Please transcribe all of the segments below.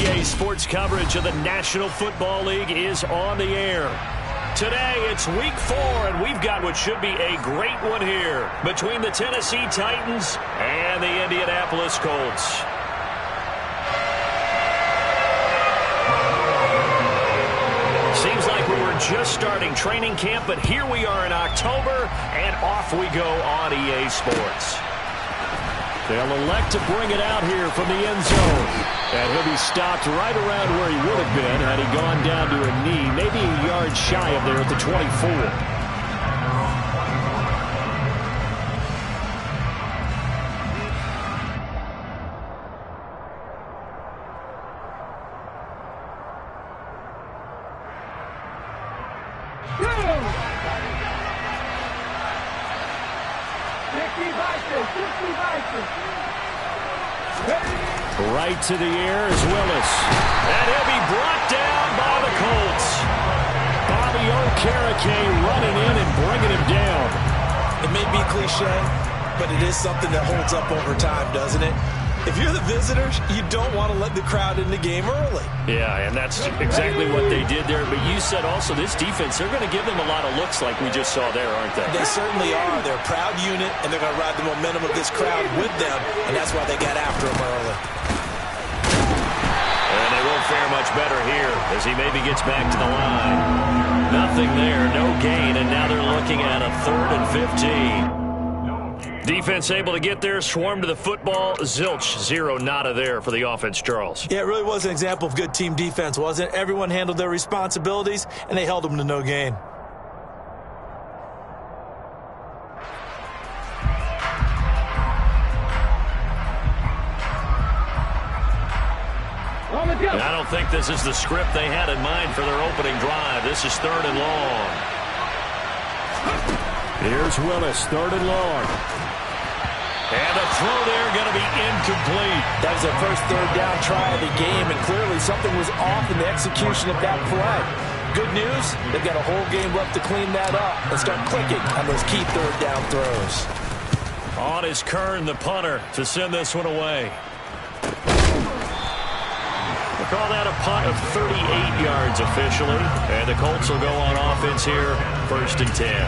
EA Sports coverage of the National Football League is on the air. Today, it's Week 4, and we've got what should be a great one here between the Tennessee Titans and the Indianapolis Colts. Seems like we were just starting training camp, but here we are in October, and off we go on EA Sports. They'll elect to bring it out here from the end zone. And he'll be stopped right around where he would have been had he gone down to a knee, maybe a yard shy of there at the 24. Right to the air is Willis. And he'll be brought down by the Colts. Bobby Okereke running in and bringing him down. It may be cliche, but it is something that holds up over time, doesn't it? If you're the visitors, you don't want to let the crowd in the game early. Yeah, and that's exactly what they did there. But you said also this defense, they're going to give them a lot of looks like we just saw there, aren't they? They certainly are. They're a proud unit, and they're going to ride the momentum of this crowd with them, and that's why they got after him early. And they won't fare much better here as he maybe gets back to the line. Nothing there, no gain, and now they're looking at a 3rd and 15. Defense able to get there, swarm to the football. Zilch, zero, nada there for the offense, Charles. Yeah, it really was an example of good team defense, wasn't it? Everyone handled their responsibilities, and they held them to no gain. And I don't think this is the script they had in mind for their opening drive. This is 3rd and long. Here's Willis, 3rd and long. And a throw there going to be incomplete. That was their first 3rd down try of the game, and clearly something was off in the execution of that play. Good news, they've got a whole game left to clean that up and start clicking on those key 3rd down throws. On is Kern, the punter, to send this one away. We'll call that a punt of 38 yards officially. And the Colts will go on offense here, 1st and 10.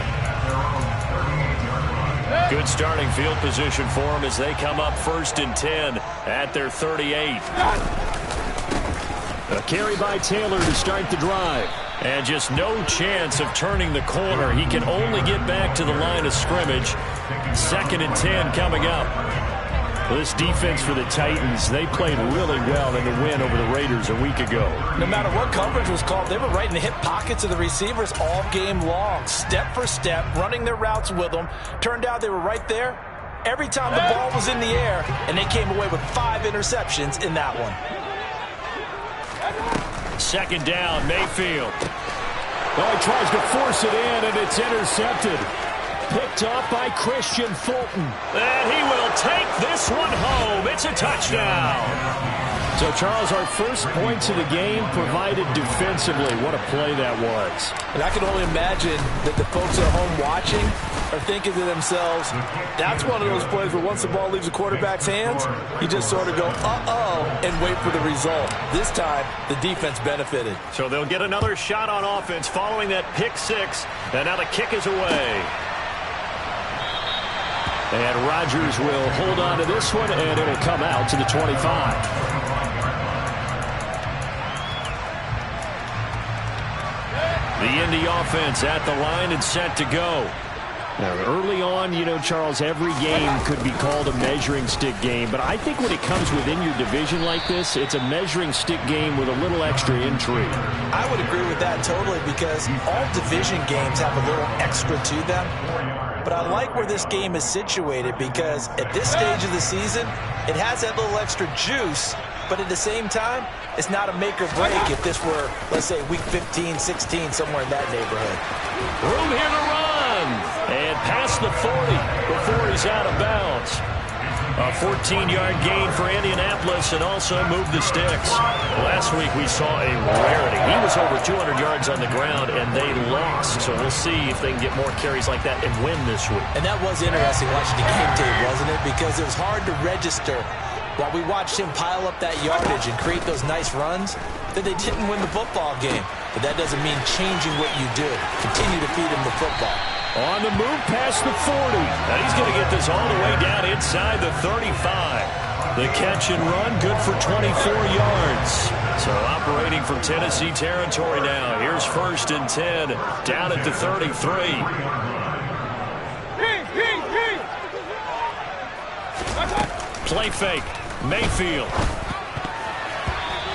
Good starting field position for them as they come up 1st and 10 at their 38. A carry by Taylor to start the drive. And just no chance of turning the corner. He can only get back to the line of scrimmage. 2nd and 10 coming up. Well, this defense for the Titans, they played really well in the win over the Raiders a week ago. No matter what coverage was called, they were right in the hip pockets of the receivers all game long. Step for step, running their routes with them. Turned out they were right there every time the ball was in the air, and they came away with 5 interceptions in that one. 2nd down, Mayfield. Oh, he tries to force it in, and it's intercepted. Picked off by Christian Fulton. And he will take this one home. It's a touchdown. So, Charles, our first points of the game provided defensively. What a play that was. And I can only imagine that the folks at home watching are thinking to themselves, that's one of those plays where once the ball leaves the quarterback's hands, you just sort of go, uh-oh, and wait for the result. This time, the defense benefited. So they'll get another shot on offense following that pick 6. And now the kick is away. And Rodgers will hold on to this one, and it'll come out to the 25. The Indy offense at the line and set to go. Now, early on, you know, Charles, every game could be called a measuring stick game. But I think when it comes within your division like this, it's a measuring stick game with a little extra intrigue. I would agree with that totally because all division games have a little extra to them. But I like where this game is situated because at this stage of the season, it has that little extra juice. But at the same time, it's not a make or break if this were, let's say, week 15, 16, somewhere in that neighborhood. Room here to run. And past the 40 before he's out of bounds. A 14-yard gain for Indianapolis and also moved the sticks. Last week we saw a rarity. He was over 200 yards on the ground, and they lost. So we'll see if they can get more carries like that and win this week. And that was interesting watching the game tape, wasn't it? Because it was hard to register While we watched him pile up that yardage and create those nice runs, that they didn't win the football game. But that doesn't mean changing what you do. Continue to feed him the football. On the move past the 40. And he's going to get this all the way down inside the 35. The catch and run, good for 24 yards. So operating from Tennessee territory now. Here's 1st and 10, down at the 33. Play fake. Mayfield.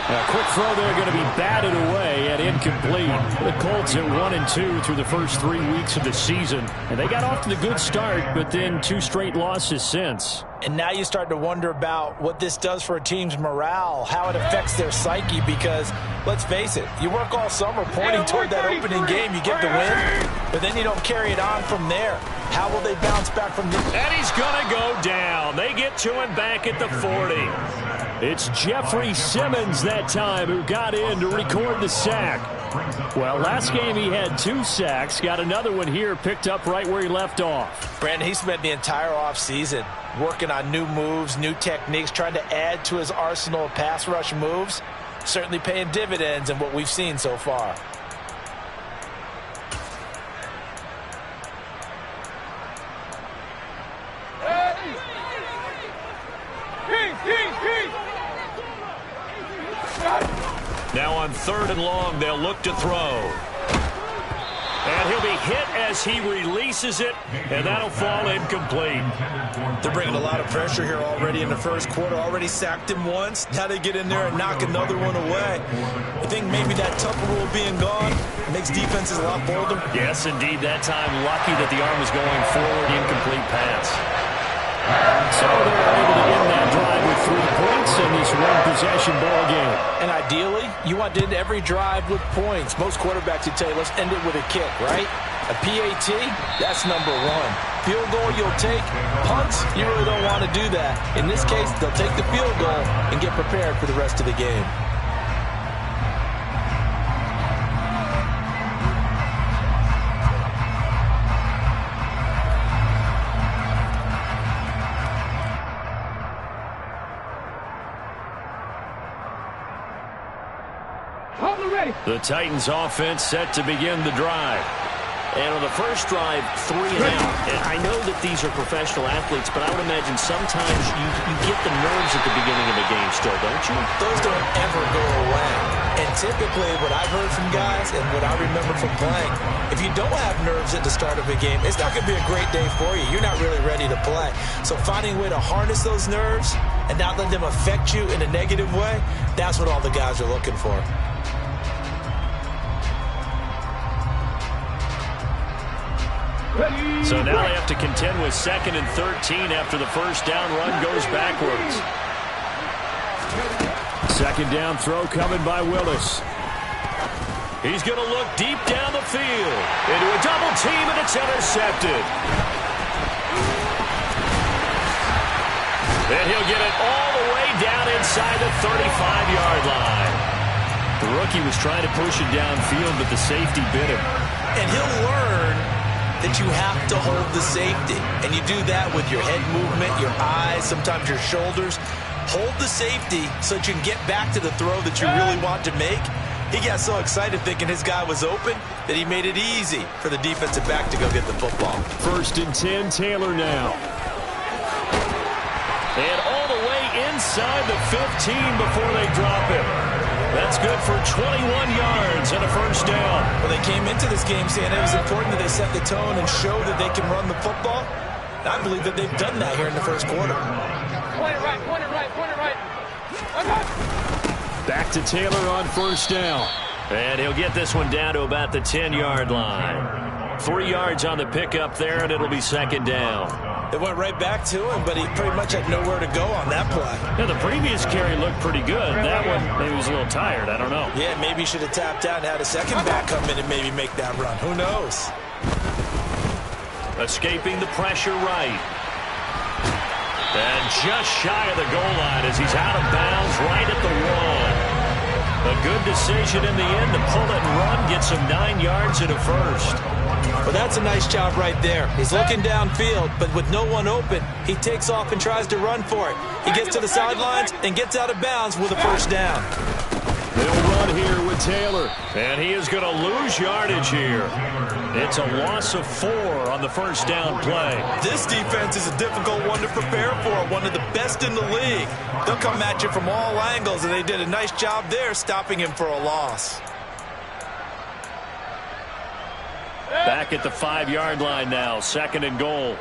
A quick throw there, going to be batted away and incomplete. The Colts at 1-2 through the first 3 weeks of the season. And they got off to the good start, but then 2 straight losses since. And now you start to wonder about what this does for a team's morale, how it affects their psyche, because, let's face it, you work all summer pointing toward that opening game, you get the win, but then you don't carry it on from there. How will they bounce back from this? And he's going to go down. They get to him back at the 40. It's Jeffrey Simmons that time who got in to record the sack. Well, last game he had 2 sacks. Got another one here, picked up right where he left off. Brandon, he spent the entire offseason working on new moves, new techniques, trying to add to his arsenal of pass rush moves. Certainly paying dividends in what we've seen so far. Now on 3rd and long, they'll look to throw. And he'll be hit as he releases it, and that'll fall incomplete. They're bringing a lot of pressure here already in the first quarter. Already sacked him once. Now they get in there and knock another one away. I think maybe that Tucker rule being gone makes defenses a lot bolder. Yes, indeed. That time, lucky that the arm was going forward. Incomplete pass. So they're able to end that drive with 3 points in this one-possession ball game. And ideally, you want to end every drive with points. Most quarterbacks would tell you, let's end it with a kick, right? A PAT, that's number 1. Field goal you'll take. Punts, you really don't want to do that. In this case, they'll take the field goal and get prepared for the rest of the game. The Titans offense set to begin the drive. And on the first drive, 3 and out. And I know that these are professional athletes, but I would imagine sometimes you get the nerves at the beginning of a game still, don't you? Those don't ever go away. And typically what I've heard from guys and what I remember from playing, if you don't have nerves at the start of a game, it's not going to be a great day for you. You're not really ready to play. So finding a way to harness those nerves and not let them affect you in a negative way, that's what all the guys are looking for. So now they have to contend with 2nd and 13 after the first down run goes backwards. 2nd down throw coming by Willis. He's going to look deep down the field into a double team, and it's intercepted. And he'll get it all the way down inside the 35-yard line. The rookie was trying to push it downfield, but the safety bit him. And he'll learn that you have to hold the safety. And you do that with your head movement, your eyes, sometimes your shoulders. Hold the safety so that you can get back to the throw that you really want to make. He got so excited thinking his guy was open that he made it easy for the defensive back to go get the football. 1st and 10, Taylor now. And all the way inside the 15 before they drop him. That's good for 21 yards and a first down. Well, they came into this game saying it was important that they set the tone and show that they can run the football. I believe that they've done that here in the first quarter. Point it right, point it right, point it right. Back to Taylor on 1st down. And he'll get this one down to about the 10-yard line. 3 yards on the pickup there, and it'll be 2nd down. It went right back to him, but he pretty much had nowhere to go on that play. Yeah, the previous carry looked pretty good. That one, maybe he was a little tired. I don't know. Yeah, maybe he should have tapped out and had a second back come in and maybe make that run. Who knows? Escaping the pressure right. And just shy of the goal line as he's out of bounds right at the 1. A good decision in the end to pull it and run, get some 9 yards and a first. Well, that's a nice job right there. He's looking downfield, but with no one open, he takes off and tries to run for it. He gets to the sidelines and gets out of bounds with a first down. They'll run here with Taylor, and he is going to lose yardage here. It's a loss of 4 on the first down play. This defense is a difficult one to prepare for, one of the best in the league. They'll come at you from all angles, and they did a nice job there stopping him for a loss. Back at the 5-yard line now, 2nd and goal.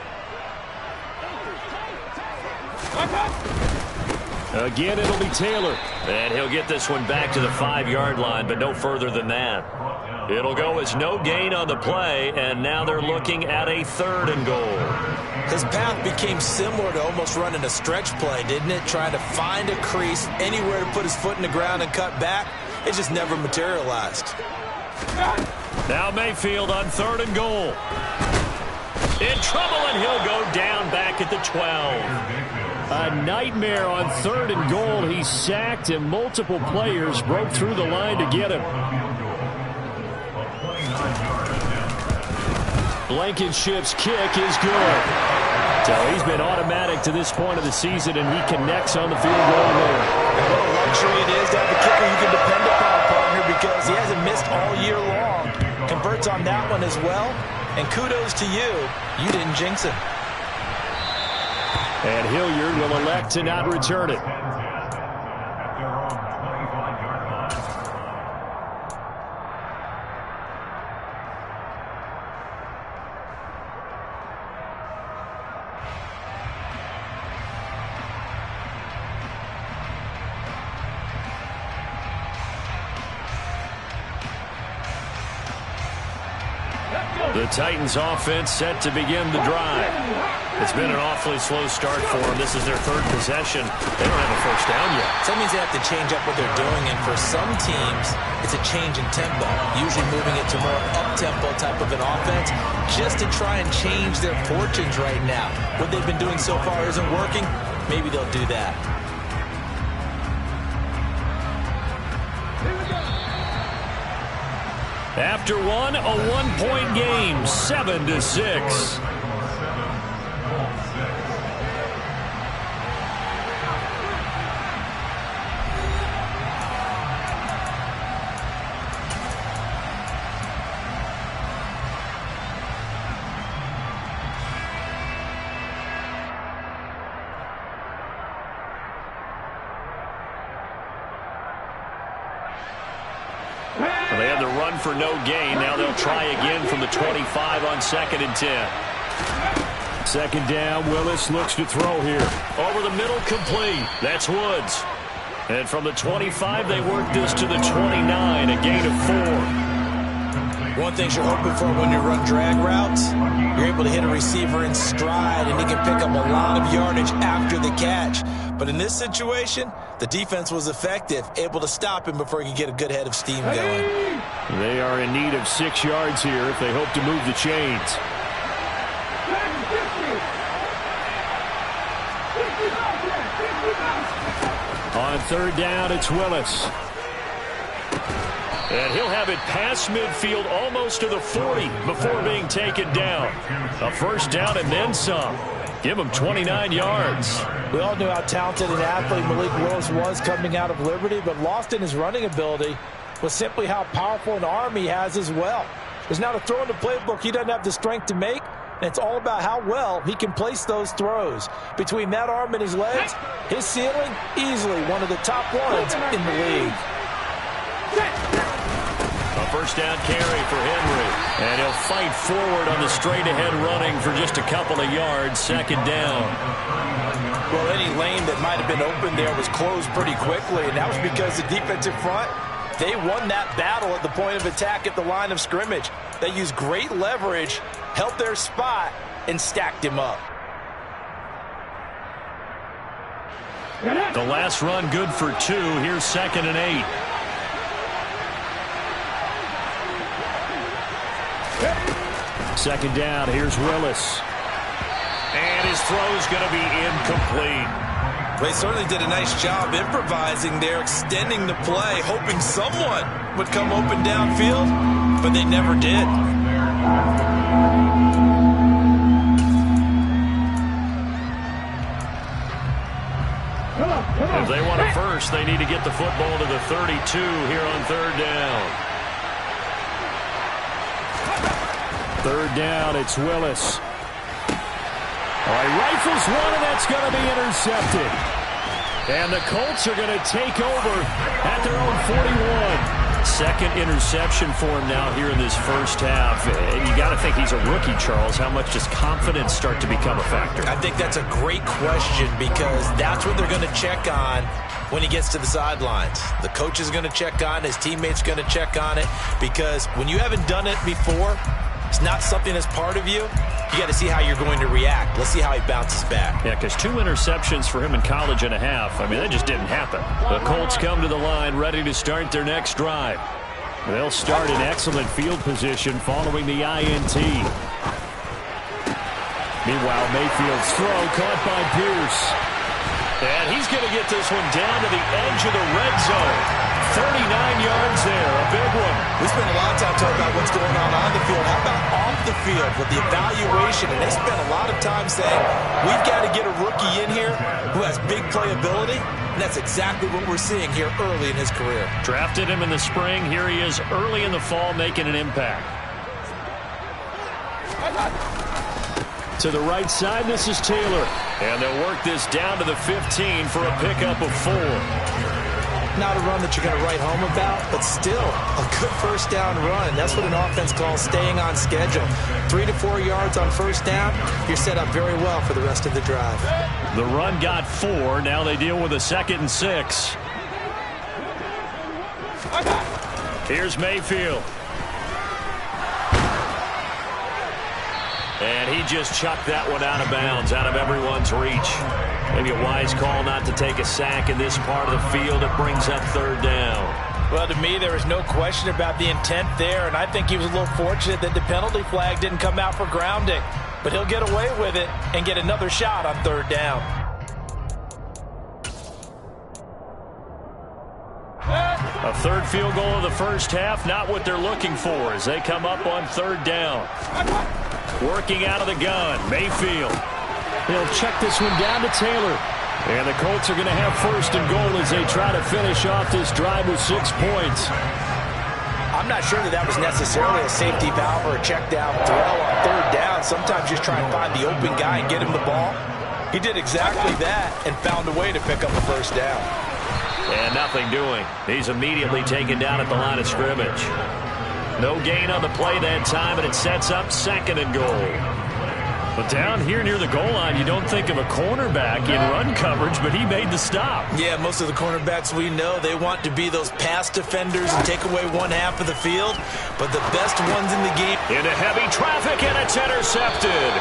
Again, it'll be Taylor. And he'll get this one back to the 5-yard line, but no further than that. It'll go as no gain on the play, and now they're looking at a 3rd and goal. His path became similar to almost running a stretch play, didn't it? Trying to find a crease, anywhere to put his foot in the ground and cut back. It just never materialized. Now Mayfield on 3rd and goal. In trouble, and he'll go down back at the 12. A nightmare on 3rd and goal. He's sacked, and multiple players broke through the line to get him. Blankenship's kick is good. So he's been automatic to this point of the season, and he connects on the field goal there. What a luxury it is to have a kicker you can depend upon, partner, because he hasn't missed all year long. Converts on that one as well, and kudos to you. You didn't jinx him. And Hilliard will elect to not return it. The Titans offense set to begin the drive. It's been an awfully slow start for them. This is their 3rd possession. They don't have a first down yet. So that means they have to change up what they're doing, and for some teams, it's a change in tempo, usually moving it to more up-tempo type of an offense, just to try and change their fortunes right now. What they've been doing so far isn't working. Maybe they'll do that. After one, a 1-point game, 7-6. They had the run for no gain. Now they'll try again from the 25 on 2nd and 10. 2nd down, Willis looks to throw here. Over the middle, complete. That's Woods. And from the 25, they work this to the 29, a gain of 4. One thing you're hoping for when you run drag routes, you're able to hit a receiver in stride, and he can pick up a lot of yardage after the catch. But in this situation, the defense was effective, able to stop him before he could get a good head of steam going. They are in need of 6 yards here if they hope to move the chains. On 3rd down, it's Willis. And he'll have it past midfield almost to the 40 before being taken down. A first down and then some. Give him 29 yards. We all knew how talented an athlete Malik Willis was coming out of Liberty, but lost in his running ability was simply how powerful an arm he has as well. There's not a throw in the playbook he doesn't have the strength to make, and it's all about how well he can place those throws. Between that arm and his legs, his ceiling, easily one of the top ones in the league. A first down carry for Henry. And he'll fight forward on the straight-ahead running for just a couple of yards. 2nd down. Well, any lane that might have been open there was closed pretty quickly, and that was because the defensive front, they won that battle at the point of attack at the line of scrimmage. They used great leverage, held their spot, and stacked him up. The last run good for 2. Here's 2nd and 8. Second down, here's Willis. And his throw's going to be incomplete. They certainly did a nice job improvising there, extending the play, hoping someone would come open downfield, but they never did. If they want it first, they need to get the football to the 32 here on third down. Third down, it's Willis. All right, rifles one, and that's going to be intercepted. And the Colts are going to take over at their own 41. Second interception for him now here in this first half. You got to think he's a rookie, Charles. How much does confidence start to become a factor? I think that's a great question because that's what they're going to check on when he gets to the sidelines. The coach is going to check on it. His teammates going to check on it because when you haven't done it before, it's not something that's part of you. You got to see how you're going to react. Let's see how he bounces back. Yeah, because 2 interceptions for him in college and a half. I mean, that just didn't happen. The Colts come to the line ready to start their next drive. They'll start in excellent field position following the INT. Meanwhile, Mayfield's throw caught by Pierce. And he's going to get this one down to the edge of the red zone. 39 yards there, a big one. We spent a lot of time talking about what's going on the field. How about off the field with the evaluation? And they spent a lot of time saying, we've got to get a rookie in here who has big playability. And that's exactly what we're seeing here early in his career. Drafted him in the spring. Here he is early in the fall making an impact. To the right side, this is Taylor. And they'll work this down to the 15 for a pickup of 4. Not a run that you're going to write home about, but still a good first down run. That's what an offense calls staying on schedule. 3 to 4 yards on first down, you're set up very well for the rest of the drive. The run got 4. Now they deal with a 2nd and 6. Here's Mayfield. And he just chucked that one out of bounds, out of everyone's reach. Maybe a wise call not to take a sack in this part of the field. It brings up third down. Well, to me, there was no question about the intent there, and I think he was a little fortunate that the penalty flag didn't come out for grounding. But he'll get away with it and get another shot on third down. A third field goal of the first half, not what they're looking for as they come up on third down. Working out of the gun, Mayfield. He'll check this one down to Taylor. And the Colts are going to have first and goal as they try to finish off this drive with 6 points. I'm not sure that was necessarily a safety valve or a check down throw on third down. Sometimes just try and find the open guy and get him the ball. He did exactly that and found a way to pick up a first down. And nothing doing. He's immediately taken down at the line of scrimmage. No gain on the play that time, and it sets up 2nd and goal. But down here near the goal line, you don't think of a cornerback in run coverage, but he made the stop. Yeah, most of the cornerbacks we know, they want to be those pass defenders and take away one half of the field. But the best ones in the game. Into heavy traffic, and it's intercepted.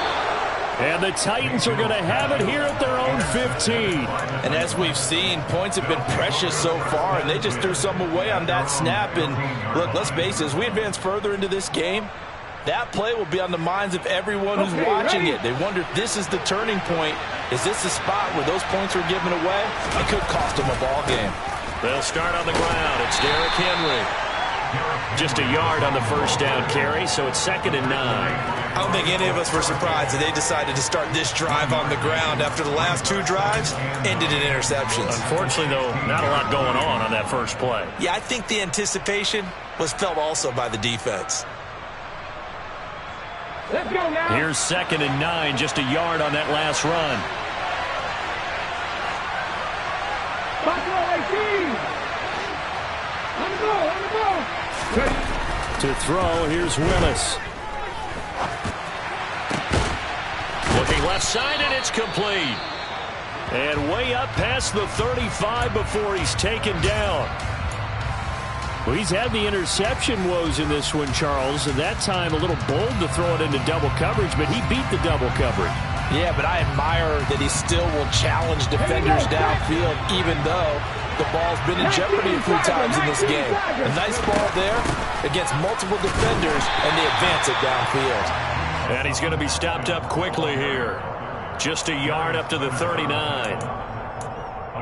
And the Titans are going to have it here at their own 15. And as we've seen, points have been precious so far, and they just threw some away on that snap. And look, let's face it, as we advance further into this game, that play will be on the minds of everyone who's watching it. They wonder if this is the turning point. Is this the spot where those points are given away? It could cost them a ball game. They'll start on the ground. It's Derrick Henry. Just a yard on the first down carry, so it's 2nd and 9. I don't think any of us were surprised that they decided to start this drive on the ground after the last 2 drives ended in interceptions. Unfortunately, though, not a lot going on that first play. Yeah, I think the anticipation was felt also by the defense. Let's go now. Here's 2nd and 9, just a yard on that last run. To throw, here's Willis. Looking left side, and it's complete. And way up past the 35 before he's taken down. Well, he's had the interception woes in this one, Charles, and that time a little bold to throw it into double coverage, but he beat the double coverage. Yeah, but I admire that he still will challenge defenders downfield, even though the ball's been in jeopardy a few times in this game. A nice ball there against multiple defenders, and they advance it downfield. And he's going to be stopped up quickly here. Just a yard up to the 39.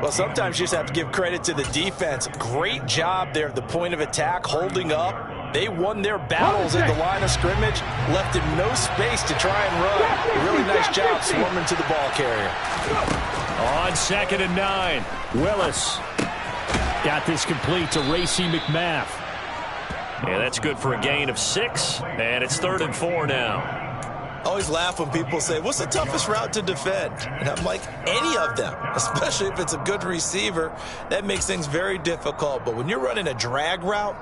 Well, sometimes you just have to give credit to the defense. Great job there at the point of attack, holding up. They won their battles at the line of scrimmage, left him no space to try and run. A really nice job swarming to the ball carrier. On 2nd and 9, Willis got this complete to Racy McMath. Yeah, that's good for a gain of 6, and it's 3rd and 4 now. I always laugh when people say, what's the toughest route to defend? And I'm like, any of them, especially if it's a good receiver. That makes things very difficult. But when you're running a drag route,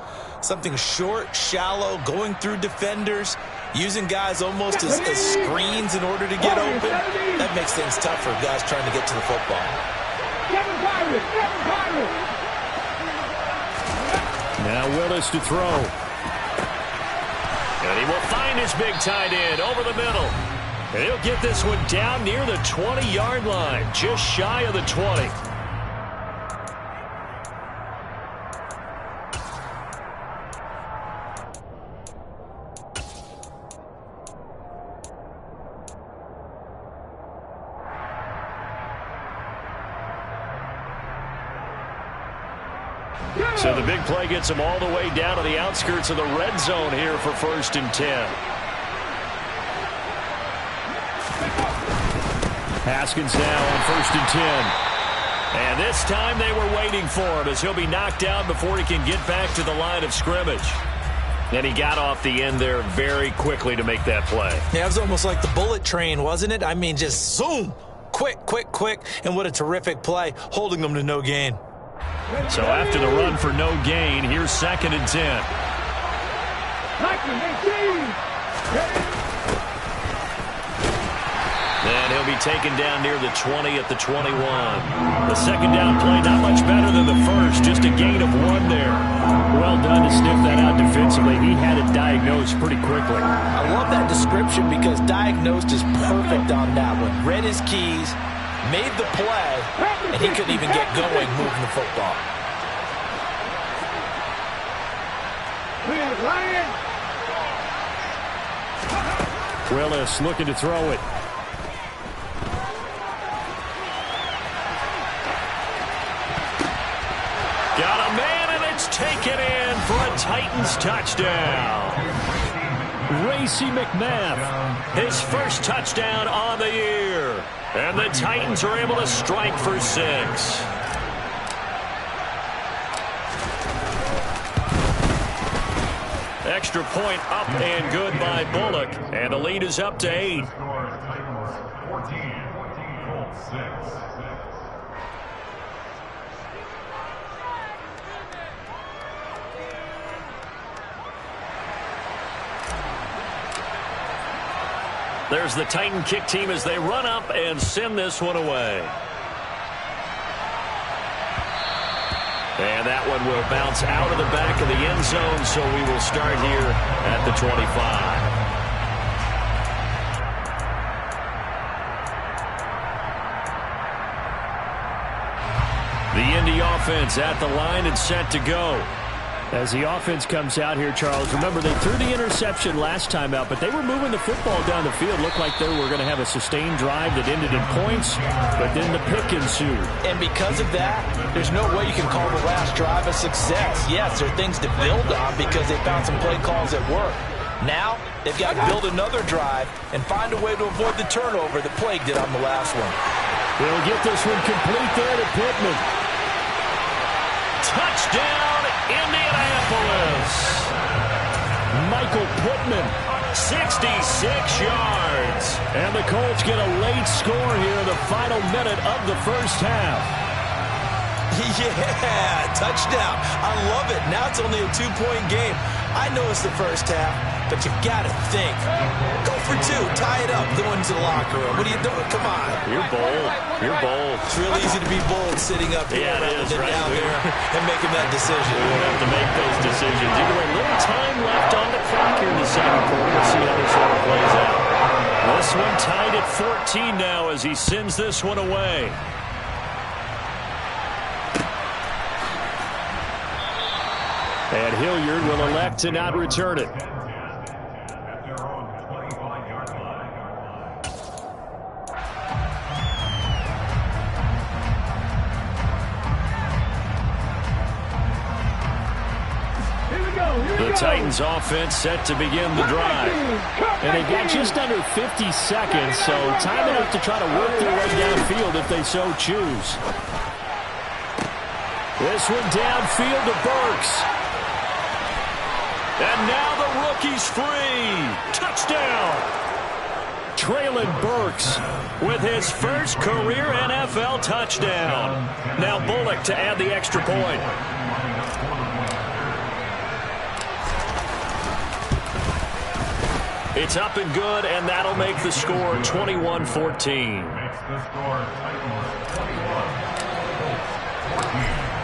something short, shallow, going through defenders, using guys almost as screens in order to get open, that makes things tough for guys trying to get to the football. Now Willis to throw. And he will find his big tight end over the middle. And he'll get this one down near the 20-yard line, just shy of the 20. So the big play gets him all the way down to the outskirts of the red zone here for 1st and 10. Haskins now on 1st and 10. And this time they were waiting for him as he'll be knocked down before he can get back to the line of scrimmage. And he got off the end there very quickly to make that play. Yeah, it was almost like the bullet train, wasn't it? I mean, just zoom, quick, and what a terrific play, holding them to no gain. So after the run for no gain, here's 2nd and 10. And he'll be taken down near the 20 at the 21. The 2nd down play not much better than the first, just a gain of 1 there. Well done to sniff that out defensively. He had it diagnosed pretty quickly. I love that description because diagnosed is perfect on that one. Read his keys, made the play, and he couldn't even get going moving the football. Willis looking to throw it. Got a man, and it's taken in for a Titans touchdown. Racy McMath. His first touchdown on the year. And the Titans are able to strike for 6. Extra point up and good by Bullock. And the lead is up to 8. There's the Titan kick team as they run up and send this one away. And that one will bounce out of the back of the end zone, so we will start here at the 25. The Indy offense at the line and set to go. As the offense comes out here, Charles, remember they threw the interception last time out, but they were moving the football down the field. Looked like they were going to have a sustained drive that ended in points, but then the pick ensued. And because of that, there's no way you can call the last drive a success. Yes, there are things to build on because they found some play calls that work. Now, they've got to build another drive and find a way to avoid the turnover that plagued it on the last one. They'll get this one complete there to Pittman. Touchdown, Indianapolis. Michael Pittman. 66 yards. And the Colts get a late score here in the final minute of the first half. Yeah, touchdown. I love it. Now it's only a 2-point game. I know it's the first half, but you got to think. Go for 2. Tie it up. Go into the locker room. What are you doing? Come on. You're bold. You're bold. It's real easy to be bold sitting up here rather than down there and making that decision. We have to make those decisions. Even a little time left on the clock here in the second quarter. We'll see how this one plays out. This one tied at 14 now as he sends this one away. And Hilliard will elect to not return it. The Titans offense set to begin the drive. And they've got just under 50 seconds, so time enough to try to work their way downfield if they so choose. This one downfield to Burks. And now the rookie's free. Touchdown. Traylon Burks with his first career NFL touchdown. Now Bullock to add the extra point. It's up and good, and that'll make the score 21-14.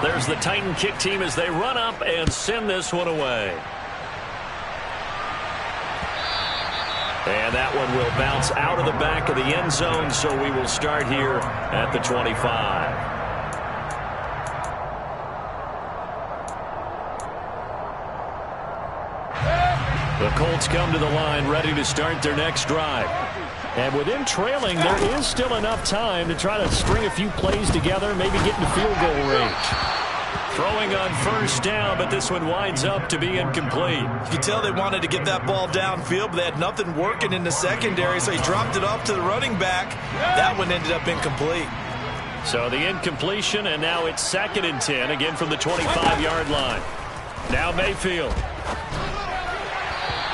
There's the Titan kick team as they run up and send this one away. And that one will bounce out of the back of the end zone, so we will start here at the 25. The Colts come to the line ready to start their next drive. And with them trailing, there is still enough time to try to string a few plays together, maybe get into field goal range. Throwing on first down, but this one winds up to be incomplete. You can tell they wanted to get that ball downfield, but they had nothing working in the secondary, so he dropped it off to the running back. That one ended up incomplete. So the incompletion, and now it's 2nd and 10, again from the 25-yard line. Now Mayfield.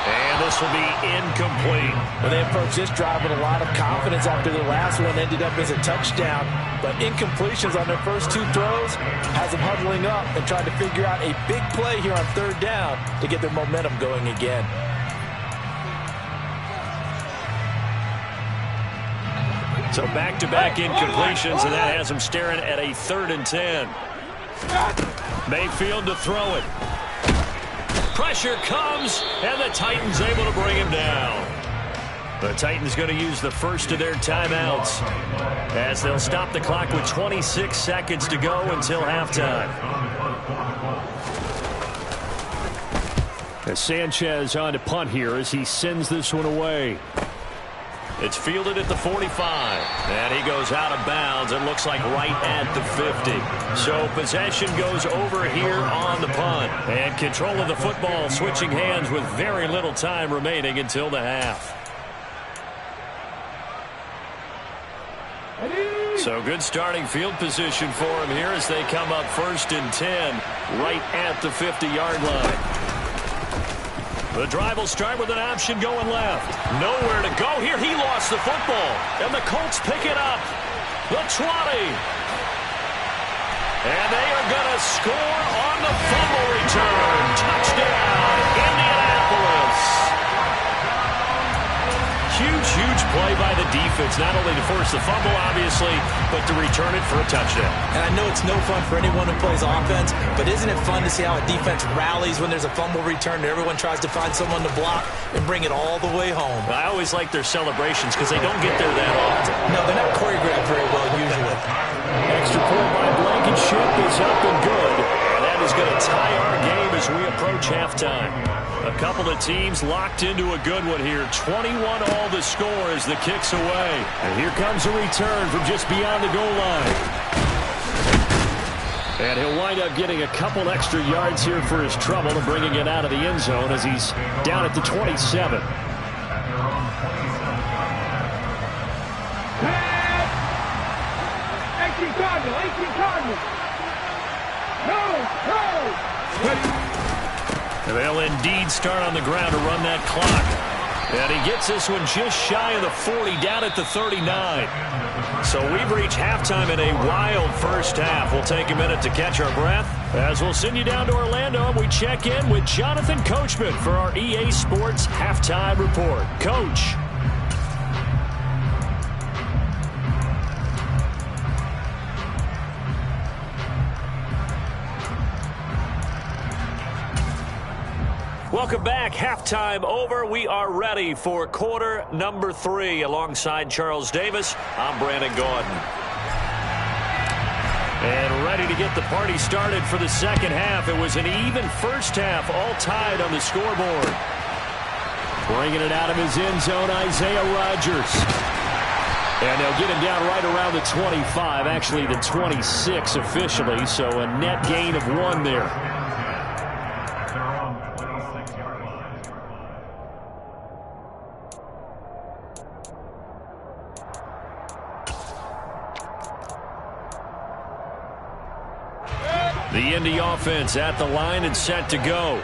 And this will be incomplete. Well, they approached this drive with a lot of confidence after the last one ended up as a touchdown. But incompletions on their first 2 throws has them huddling up and trying to figure out a big play here on 3rd down to get their momentum going again. So back-to-back incompletions, and that has them staring at a 3rd and 10. Mayfield to throw it. Pressure comes, and the Titans able to bring him down. The Titans going to use the first of their timeouts as they'll stop the clock with 26 seconds to go until halftime. As Sanchez on to punt here as he sends this one away. It's fielded at the 45, and he goes out of bounds. It looks like right at the 50. So possession goes over here on the punt. And control of the football switching hands with very little time remaining until the half. So good starting field position for him here as they come up 1st and 10 right at the 50-yard line. The drive will start with an option going left. Nowhere to go here. He lost the football. And the Colts pick it up. The 20. And they are going to score on the fumble return. Touchdown, Indianapolis. Huge play by the defense, not only to force the fumble, obviously, but to return it for a touchdown. And I know it's no fun for anyone who plays offense, but isn't it fun to see how a defense rallies when there's a fumble return and everyone tries to find someone to block and bring it all the way home? I always like their celebrations because they don't get there that often. No, they're not choreographed very well usually. Extra point by Blankenship is up and good. And that is going to tie our game as we approach halftime. A couple of teams locked into a good one here. 21-all the score as the kick's away. And here comes a return from just beyond the goal line. And he'll wind up getting a couple extra yards here for his trouble and bringing it out of the end zone as he's down at the 27. 18 Cardinals. No. They'll indeed start on the ground to run that clock. And he gets this one just shy of the 40, down at the 39. So we've reached halftime in a wild first half. We'll take a minute to catch our breath as we'll send you down to Orlando and we check in with Jonathan Coachman for our EA Sports Halftime Report. Coach. Welcome back. Halftime over. We are ready for quarter number 3. Alongside Charles Davis, I'm Brandon Gordon. And ready to get the party started for the second half. It was an even first half, all tied on the scoreboard. Bringing it out of his end zone, Isaiah Rodgers. And they'll get him down right around the 25, actually the 26 officially, so a net gain of 1 there. The Indy offense at the line and set to go.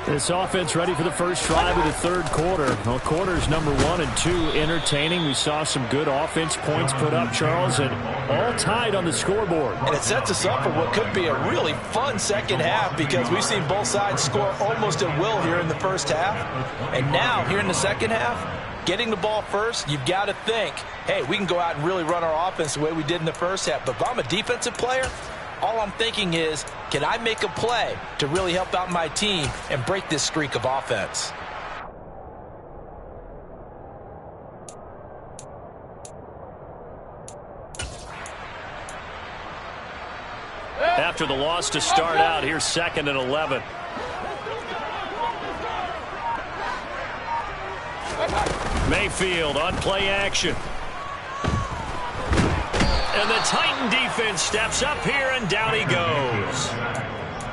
This offense ready for the first drive of the third quarter. Well, quarters number 1 and 2 entertaining. We saw some good offense points put up, Charles, and all tied on the scoreboard. And it sets us up for what could be a really fun second half because we've seen both sides score almost at will here in the first half. And now, here in the second half, getting the ball first, you've got to think, hey, we can go out and really run our offense the way we did in the first half. But if I'm a defensive player, all I'm thinking is, can I make a play to really help out my team and break this streak of offense? After the loss to start out, here's 2nd and 11. Mayfield on play action. And the Titan defense steps up here, and down he goes.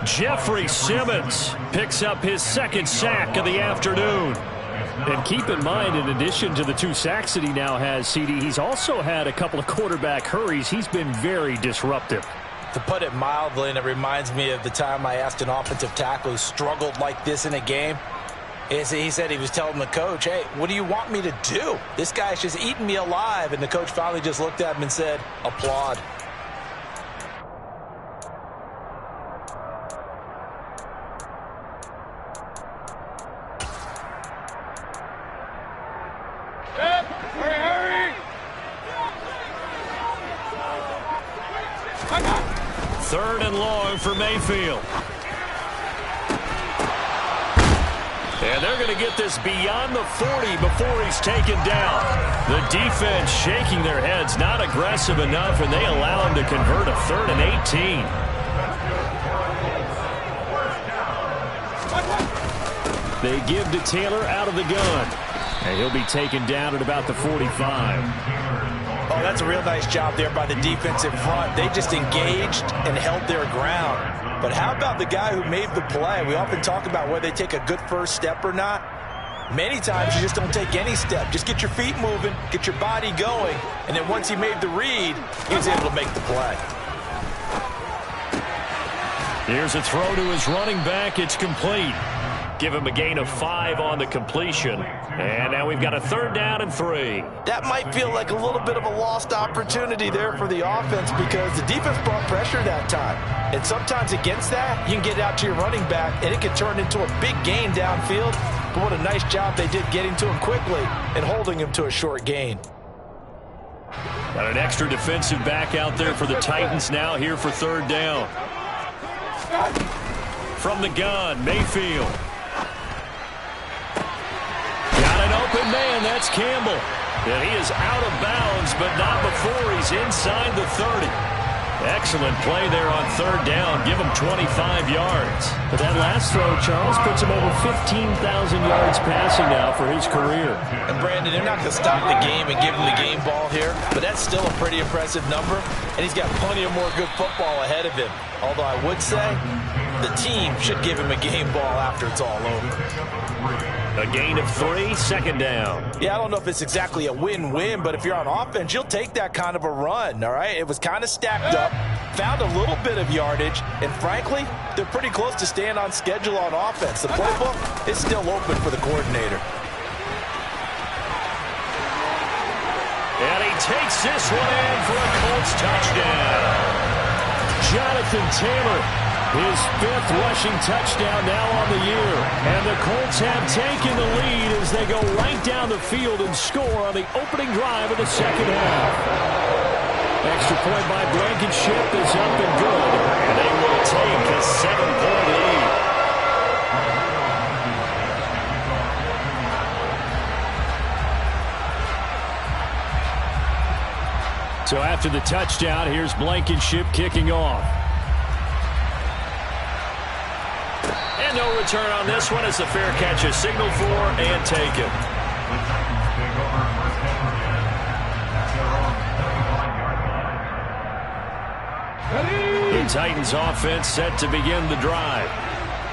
Jeffrey Simmons picks up his 2nd sack of the afternoon. And keep in mind, in addition to the 2 sacks that he now has, CD, he's also had a couple of quarterback hurries. He's been very disruptive. To put it mildly, and it reminds me of the time I asked an offensive tackle who struggled like this in a game. He said he was telling the coach, hey, what do you want me to do? This guy's just eating me alive. And the coach finally just looked at him and said, applaud. Hurry! 3rd and long for Mayfield. And they're going to get this beyond the 40 before he's taken down. The defense shaking their heads, not aggressive enough, and they allow him to convert a 3rd and 18. They give to Taylor out of the gun. And he'll be taken down at about the 45. Oh, that's a real nice job there by the defensive front. They just engaged and held their ground. But how about the guy who made the play? We often talk about whether they take a good first step or not. Many times you just don't take any step. Just get your feet moving, get your body going, and then once he made the read, he was able to make the play. Here's a throw to his running back. It's complete. Give him a gain of 5 on the completion. And now we've got a 3rd down and 3. That might feel like a little bit of a lost opportunity there for the offense because the defense brought pressure that time. And sometimes against that, you can get out to your running back, and it can turn into a big gain downfield. But what a nice job they did getting to him quickly and holding him to a short gain. Got an extra defensive back out there for the Titans now here for 3rd down. From the gun, Mayfield. Got an open man, that's Campbell. And he is out of bounds, but not before he's inside the 30. Excellent play there on 3rd down. Give him 25 yards. But that last throw, Charles, puts him over 15,000 yards passing now for his career. And Brandon, they're not going to stop the game and give him the game ball here, but that's still a pretty impressive number, and he's got plenty of more good football ahead of him. Although I would say the team should give him a game ball after it's all over. A gain of 3, 2nd down. Yeah, I don't know if it's exactly a win-win, but if you're on offense, you'll take that kind of a run, all right? It was kind of stacked up, found a little bit of yardage, and frankly, they're pretty close to staying on schedule on offense. The playbook is still open for the coordinator. And he takes this one in for a Colts touchdown. Jonathan Taylor, his 5th rushing touchdown now on the year. And the Colts have taken the lead as they go right down the field and score on the opening drive of the second half. Extra point by Blankenship is up and good. And they will take a 7-point lead. So after the touchdown, here's Blankenship kicking off. And no return on this one as the fair catch is signaled for and taken. The Titans offense set to begin the drive.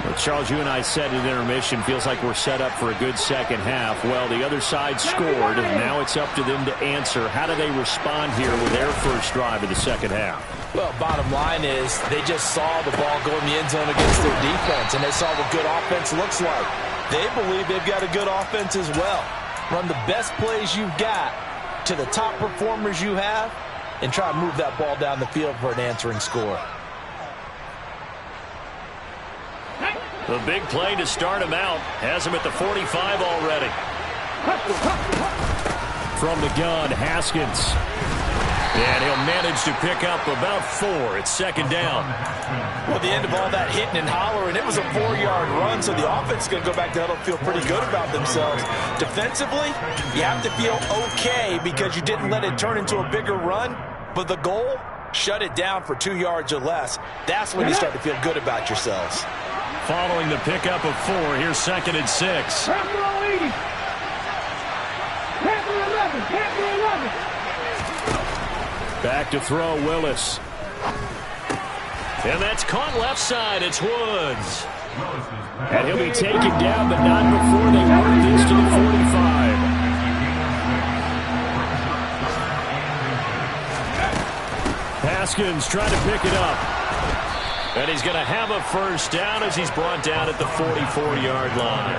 Well, Charles, you and I said at intermission, feels like we're set up for a good second half. Well, the other side scored, and now it's up to them to answer. How do they respond here with their first drive of the second half? Well, bottom line is they just saw the ball go in the end zone against their defense, and they saw what good offense looks like. They believe they've got a good offense as well. Run the best plays you've got to the top performers you have, and try to move that ball down the field for an answering score. The big play to start him out has him at the 45 already. From the gun, Haskins. And he'll manage to pick up about 4. It's second down. Well, the end of all that hitting and hollering, it was a 4-yard run, so the offense is going to go back to huddle and feel pretty good about themselves. Defensively, you have to feel okay because you didn't let it turn into a bigger run, but the goal, shut it down for 2 yards or less. That's when you start to feel good about yourselves. Following the pickup of 4, here's second and 6. Back to throw, Willis. And that's caught left side. It's Woods. And he'll be taken down, but not before they work this to the 45. Haskins trying to pick it up. And he's going to have a first down as he's brought down at the 44-yard line.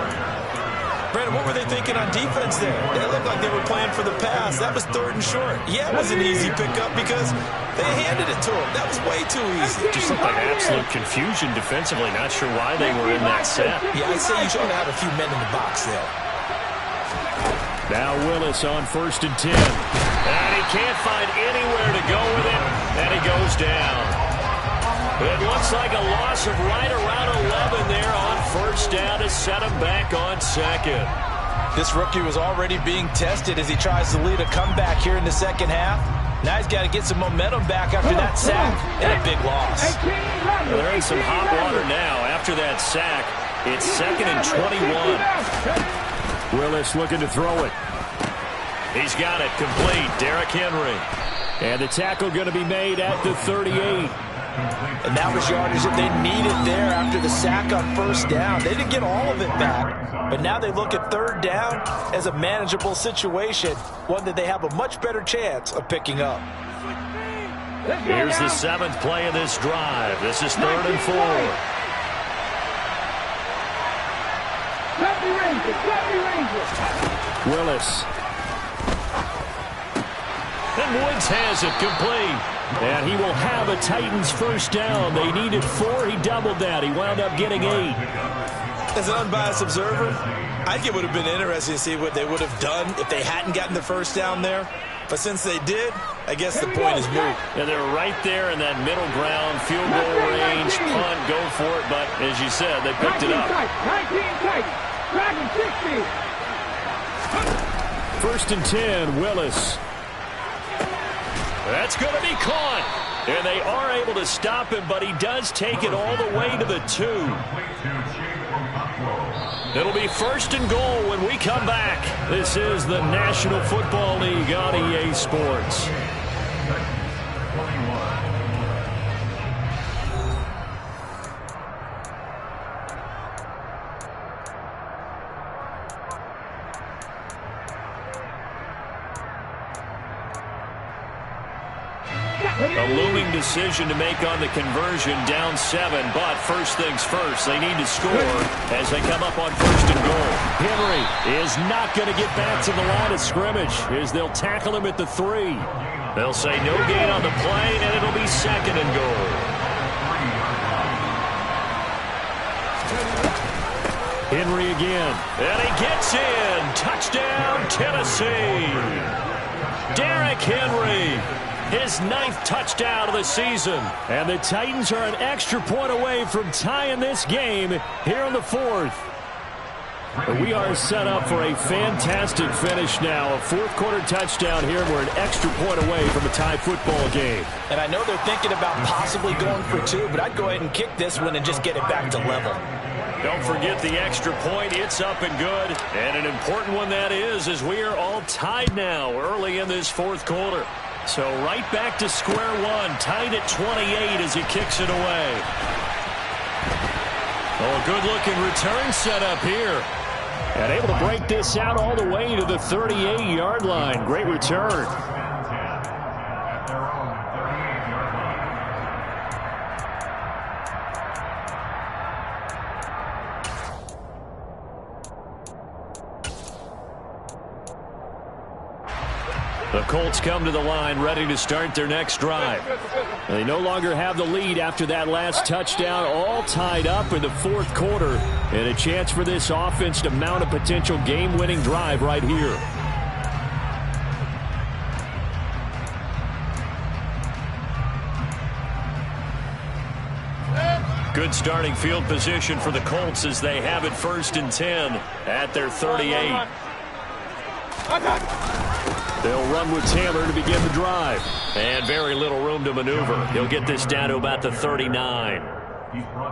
Brandon, what were they thinking on defense there? They looked like they were playing for the pass. That was 3rd and short. Yeah, it was an easy pickup because they handed it to him. That was way too easy. Just looked like absolute confusion defensively. Not sure why they were in that set. Yeah, I'd say you should have a few men in the box there. Now Willis on 1st and 10. And he can't find anywhere to go with it, and he goes down. It looks like a loss of right around 11 there on 1st down to set him back on 2nd. This rookie was already being tested as he tries to lead a comeback here in the second half. Now he's got to get some momentum back after that sack and a big loss. Well, they're in some hot water now. After that sack, it's 2nd and 21. Willis looking to throw it. He's got it complete. Derrick Henry. And the tackle going to be made at the 38. And that was yardage that they needed there after the sack on 1st down. They didn't get all of it back, but now they look at 3rd down as a manageable situation, one that they have a much better chance of picking up. Here's the 7th play of this drive. This is 3rd and 4. Willis. And Woods has it complete. And he will have a Titans first down. They needed 4. He doubled that. He wound up getting 8. As an unbiased observer, I think it would have been interesting to see what they would have done if they hadn't gotten the first down there. But since they did, I guess the point is moot. And they're right there in that middle ground, field goal range, punt, go for it. But as you said, they picked it up. 1st and 10, Willis. That's going to be caught. And they are able to stop him, but he does take it all the way to the 2. It'll be 1st and goal when we come back. This is the National Football League on EA Sports. A looming decision to make on the conversion, down 7, but first things first, they need to score as they come up on 1st and goal. Henry is not going to get back to the line of scrimmage as they'll tackle him at the 3. They'll say no gain on the play, and it'll be 2nd and goal. Henry again. And he gets in. Touchdown, Tennessee. Derrick Henry. His 9th touchdown of the season. And the Titans are an extra point away from tying this game here in the 4th. But we are set up for a fantastic finish now. A 4th quarter touchdown here, and we're an extra point away from a tie football game. And I know they're thinking about possibly going for 2, but I'd go ahead and kick this one and just get it back to level. Don't forget the extra point. It's up and good. And an important one that is, as we are all tied now early in this 4th quarter. So right back to square one, tied at 28 as he kicks it away. Oh, good-looking return set up here. And able to break this out all the way to the 38-yard line. Great return. The Colts come to the line ready to start their next drive. They no longer have the lead after that last touchdown, all tied up in the fourth quarter. And a chance for this offense to mount a potential game-winning drive right here. Good starting field position for the Colts as they have it 1st and 10 at their 38. They'll run with Taylor to begin the drive. And very little room to maneuver. He'll get this down to about the 39.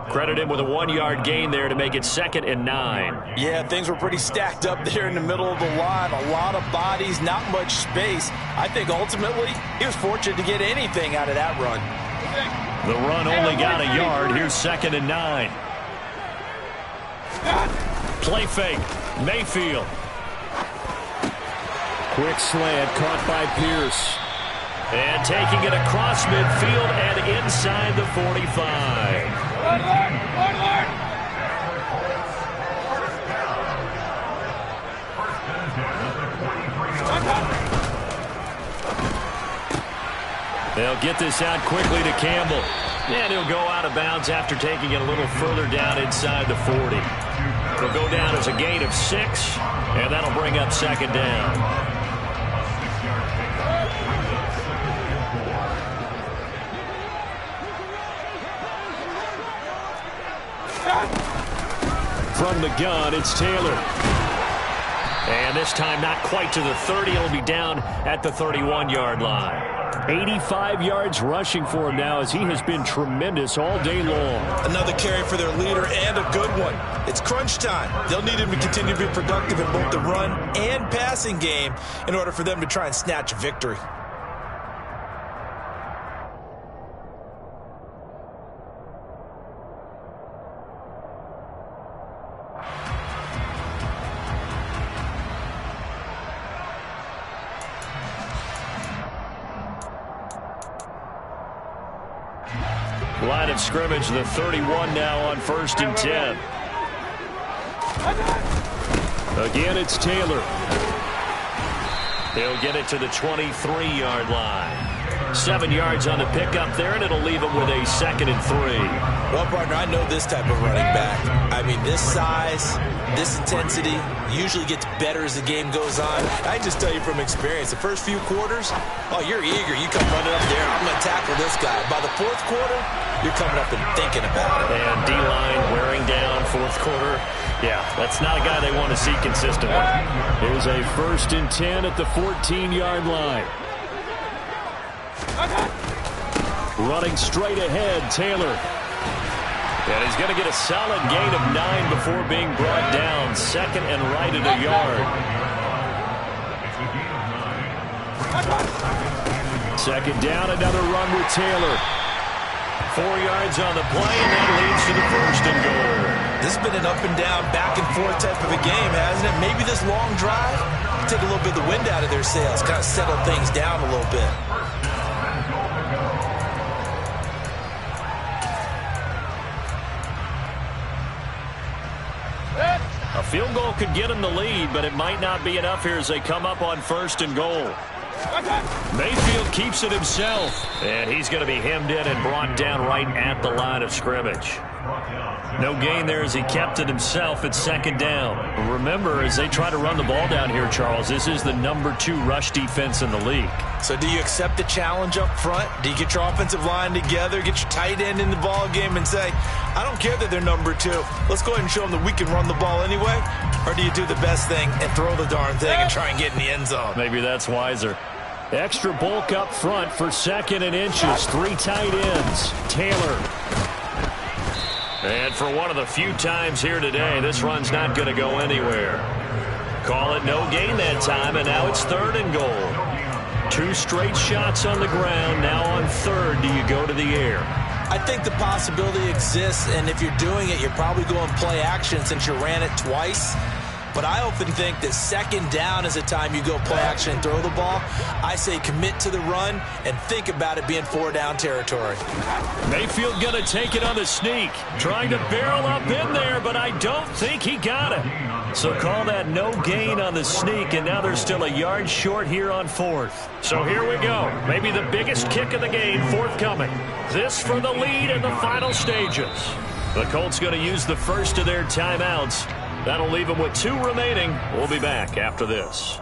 Credit him with a 1-yard gain there to make it 2nd and 9. Yeah, things were pretty stacked up there in the middle of the line. A lot of bodies, not much space. I think ultimately he was fortunate to get anything out of that run. The run only got a yard. Here's 2nd and 9. Play fake. Mayfield. Quick slant caught by Pierce. And taking it across midfield and inside the 45. They'll get this out quickly to Campbell. And he'll go out of bounds after taking it a little further down inside the 40. It'll go down as a gain of 6, and that'll bring up 2nd down. From the gun, it's Taylor. And this time not quite to the 30. It'll be down at the 31-yard line. 85 yards rushing for him now as he has been tremendous all day long. Another carry for their leader and a good one. It's crunch time. They'll need him to continue to be productive in both the run and passing game in order for them to try and snatch a victory. Line of scrimmage, the 31 now on 1st and 10. Again, it's Taylor. He'll get it to the 23-yard line. 7 yards on the pickup there, and it'll leave him with a 2nd and 3. Well, partner, I know this type of running back. I mean, this size, this intensity usually gets better as the game goes on. I just tell you from experience, the first few quarters, oh, you're eager. You come running up there, I'm going to tackle this guy. By the 4th quarter, you're coming up and thinking about it. And D-line wearing down 4th quarter. Yeah, that's not a guy they want to see consistently. Here's a 1st and 10 at the 14-yard line. Running straight ahead, Taylor. And he's going to get a solid gain of 9 before being brought down. 2nd and right at a yard. 2nd down, another run with Taylor. 4 yards on the play, and that leads to the 1st and goal. This has been an up and down, back and forth type of a game, hasn't it? Maybe this long drive take a little bit of the wind out of their sails, kind of settle things down a little bit. A field goal could get them the lead, but it might not be enough here as they come up on 1st and goal. Mayfield keeps it himself, and he's going to be hemmed in and brought down right at the line of scrimmage. No gain there as he kept it himself at 2nd down. Remember, as they try to run the ball down here, Charles, this is the number 2 rush defense in the league. So do you accept the challenge up front? Do you get your offensive line together, get your tight end in the ball game and say, I don't care that they're number 2. Let's go ahead and show them that we can run the ball anyway? Or do you do the best thing and throw the darn thing and try and get in the end zone? Maybe that's wiser. Extra bulk up front for 2nd and inches. 3 tight ends. Taylor. And for one of the few times here today, this run's not going to go anywhere. Call it no gain that time, and now it's 3rd and goal. 2 straight shots on the ground. Now on 3rd, do you go to the air? I think the possibility exists, and if you're doing it, you're probably going play action since you ran it twice. But I often think that second down is the time you go play action and throw the ball. I say commit to the run and think about it being 4-down territory. Mayfield going to take it on the sneak. Trying to barrel up in there, but I don't think he got it. So call that no gain on the sneak, and now they're still a yard short here on fourth. So here we go. Maybe the biggest kick of the game forthcoming. This for the lead in the final stages. The Colts going to use the first of their timeouts. That'll leave them with 2 remaining. We'll be back after this.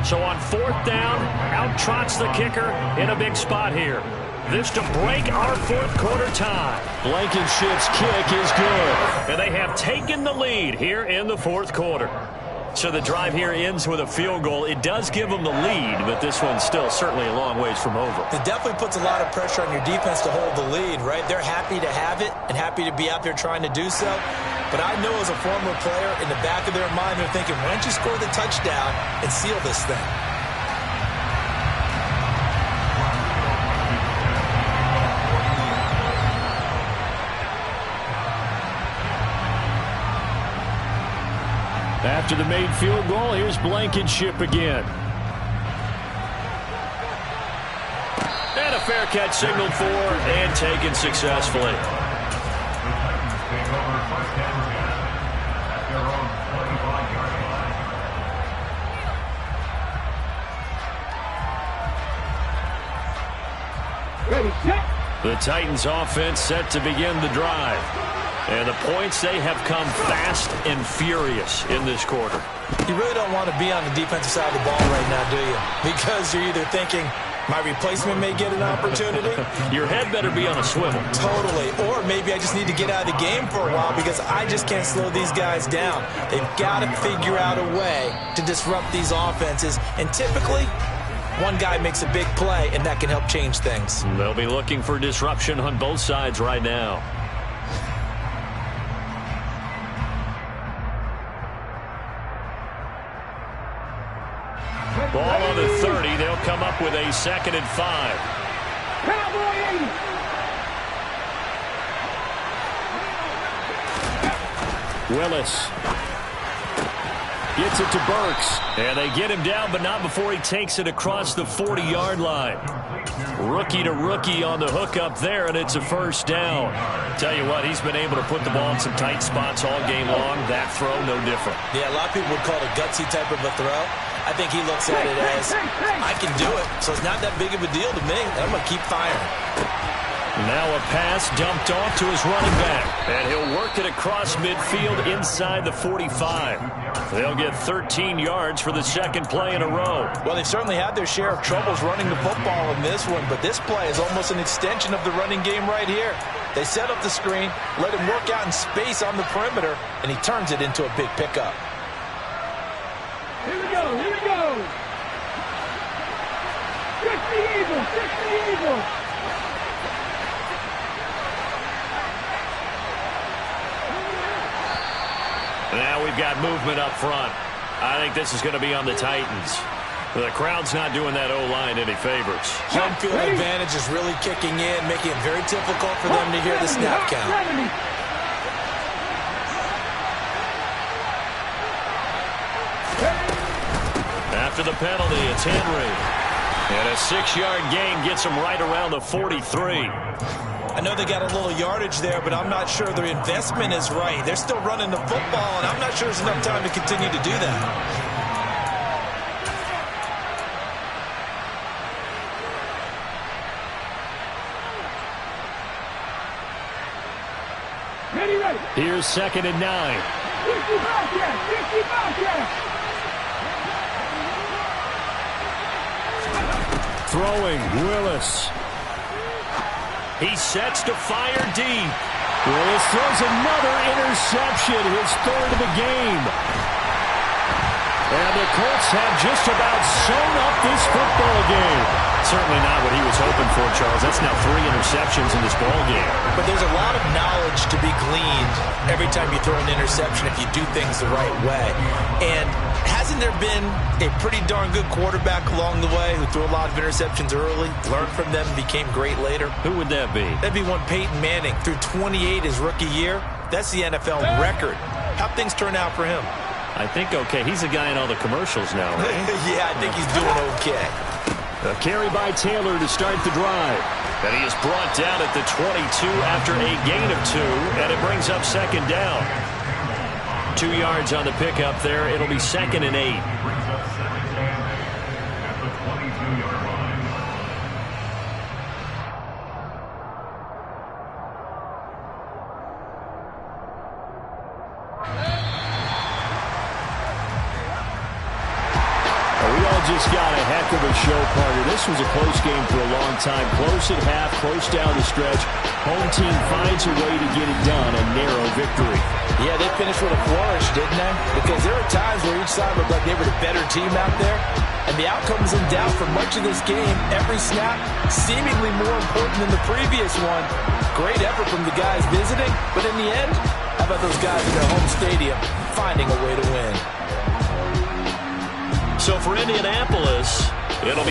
So on 4th down, out trots the kicker in a big spot here. This to break our 4th quarter tie. Blankenship's kick is good. And they have taken the lead here in the 4th quarter. So the drive here ends with a field goal. It does give them the lead, but this one's still certainly a long ways from over. It definitely puts a lot of pressure on your defense to hold the lead, right? They're happy to have it and happy to be out there trying to do so. But I know as a former player, in the back of their mind, they're thinking, why don't you score the touchdown and seal this thing? After the made field goal, here's Blankenship again. And a fair catch signaled for and taken successfully. The Titans offense set to begin the drive. And the points, they have come fast and furious in this quarter. You really don't want to be on the defensive side of the ball right now, do you? Because you're either thinking, my replacement may get an opportunity. Your head better be on a swivel. Totally. Or maybe I just need to get out of the game for a while because I just can't slow these guys down. They've got to figure out a way to disrupt these offenses. And typically, one guy makes a big play, and that can help change things. They'll be looking for disruption on both sides right now. Ball on the 30. They'll come up with a 2nd and 5. Cowboy 80. Willis gets it to Burks. And they get him down, but not before he takes it across the 40-yard line. Rookie to rookie on the hookup there, and it's a 1st down. Tell you what, he's been able to put the ball in some tight spots all game long. That throw, no different. Yeah, a lot of people would call it a gutsy type of a throw. I think he looks at it as, I can do it, so it's not that big of a deal to me. I'm going to keep firing. Now a pass dumped off to his running back. And he'll work it across midfield inside the 45. They'll get 13 yards for the 2nd play in a row. Well, they've certainly had their share of troubles running the football in this one, but this play is almost an extension of the running game right here. They set up the screen, let him work out in space on the perimeter, and he turns it into a big pickup. Here we go, here we go. Fix the Eagles, fix the Eagles. Now we've got movement up front. I think this is going to be on the Titans. The crowd's not doing that O-line any favors. Home field advantage is really kicking in, making it very difficult for them to hear the snap count. After the penalty, it's Henry. And a 6-yard gain gets him right around the 43. I know they got a little yardage there, but I'm not sure their investment is right. They're still running the football, and I'm not sure there's enough time to continue to do that. Ready. Here's 2nd and 9. 60 Bobcats. Throwing, Willis. He sets to fire deep. Willis throws another interception, his third of the game. And the Colts have just about sewn up this football game. Certainly not what he was hoping for, Charles. That's now 3 interceptions in this ball game. But there's a lot of knowledge to be gleaned every time you throw an interception if you do things the right way. And hasn't there been a pretty darn good quarterback along the way who threw a lot of interceptions early, learned from them, and became great later? Who would that be? That'd be one Peyton Manning. Threw 28 his rookie year. That's the NFL record. How'd things turn out for him? I think okay. He's a guy in all the commercials now, right? Yeah, I think he's doing okay. A carry by Taylor to start the drive. And he is brought down at the 22 after a gain of 2, and it brings up second down. 2 yards on the pickup there. It'll be 2nd and 8. Just got a heck of a show, partner. This was a close game for a long time. Close at half, close down the stretch. Home team finds a way to get it done. A narrow victory. Yeah, they finished with a flourish, didn't they? Because there were times where each side looked like they were the better team out there. And the outcome was in doubt for much of this game. Every snap seemingly more important than the previous one. Great effort from the guys visiting. But in the end, how about those guys in their home stadium finding a way to win? So for Indianapolis, it'll be